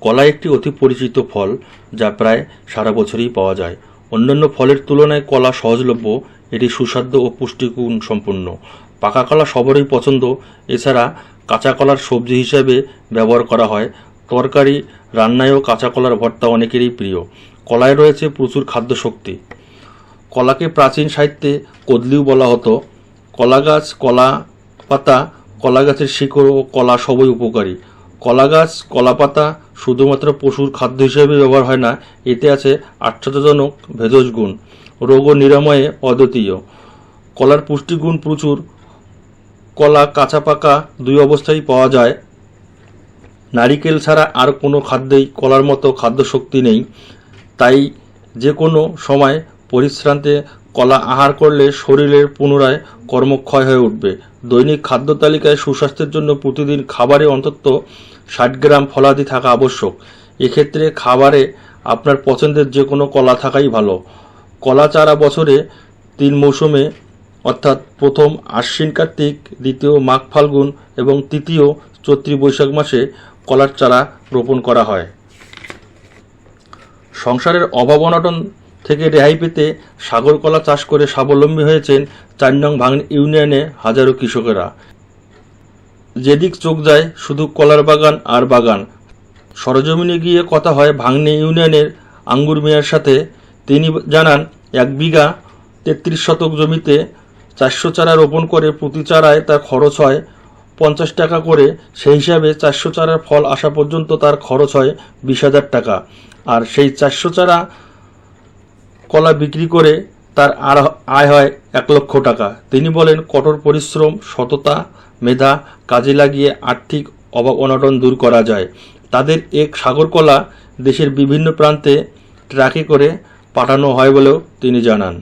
কলা একটি অতি পরিচিত ফল যা প্রায় সারা বছরই পাওয়া যায়। অন্যান্য ফলের তুলনায় কলা সহজলভ্য, এটি সুস্বাদু ও পুষ্টিগুণ সম্পন্ন। পাকা কলা সবারই পছন্দ। এছাড়া কাঁচা কলার সবজি হিসাবে ব্যবহার করা হয়। তরকারি, রান্নায়ও কাঁচা কলার ভর্তা অনেকেরই প্রিয়। কলায় রয়েছে প্রচুর খাদ্য শক্তি। কলাকে প্রাচীন সাহিত্যে কদলিও বলা হতো। কলা গাছ, কলা পাতা, কলা গাছের শিকড় ও কলা সবই উপকারী। কলা গাছ, কলা পাতা শুধুমাত্র পশুর খাদ্য হিসেবে ব্যবহার হয় না, এতে আছে আশ্চর্যজনক ভেষজ গুণ, রোগ ও নিরাময়ে অদ্বিতীয়। কলার পুষ্টিগুণ প্রচুর। কলা কাঁচা পাকা দুই অবস্থায় পাওয়া যায়। নারিকেল ছাড়া আর কোনো খাদ্যেই কলার মতো খাদ্য শক্তি নেই। তাই যে কোনো সময় পরিশ্রান্তে কলা আহার করলে শরীরের পুনরায় কর্মক্ষয় হয়ে উঠবে। দৈনিক খাদ্য তালিকায় সুস্বাস্থ্যের জন্য প্রতিদিন খাবারে অন্তত 60 গ্রাম ফলাদি থাকা আবশ্যক। এক্ষেত্রে খাবারে আপনার পছন্দের যে কোনো কলা থাকাই ভালো। কলা চারা বছরে 3 মৌসুমে অর্থাৎ প্রথম আশ্বিন কার্তিক, দ্বিতীয় মাঘ ফাল্গুন এবং তৃতীয় চৈত্র বৈশাখ মাসে কলার চারা রোপণ করা হয়। সংসারের অভাব অনটন থেকে রেহাই পেতে সাগর কলা চাষ করে স্বাবলম্বী হয়েছেন 4 নং ভাঙড় ইউনিয়নে হাজারো কৃষকেরা। যেদিক চোখ যায় শুধু কলার বাগান আর বাগান। সরজমিনে গিয়ে কথা হয় ভাঙড় ইউনিয়নের আঙ্গুর মিয়ার সাথে। তিনি জানান, 1 বিঘা 33 শতক জমিতে 400 চারা রোপণ করে প্রতি চারায় তার খরচ হয় 50 টাকা করে। সেই হিসাবে 400 চারার ফল আসা পর্যন্ত তার খরচ হয় 20,000 টাকা। আর সেই 400 চারা কলা বিক্রি করে তার আয় হয় 1 লক্ষ টাকা। তিনি বলেন, কঠোর পরিশ্রম, সততা, মেধা কাজে লাগিয়ে আর্থিক অভাব অনটন দূর করা যায়। তাদের এক সাগর কলা দেশের বিভিন্ন প্রান্তে ট্রাকে করে পাঠানো হয় বলেও তিনি জানান।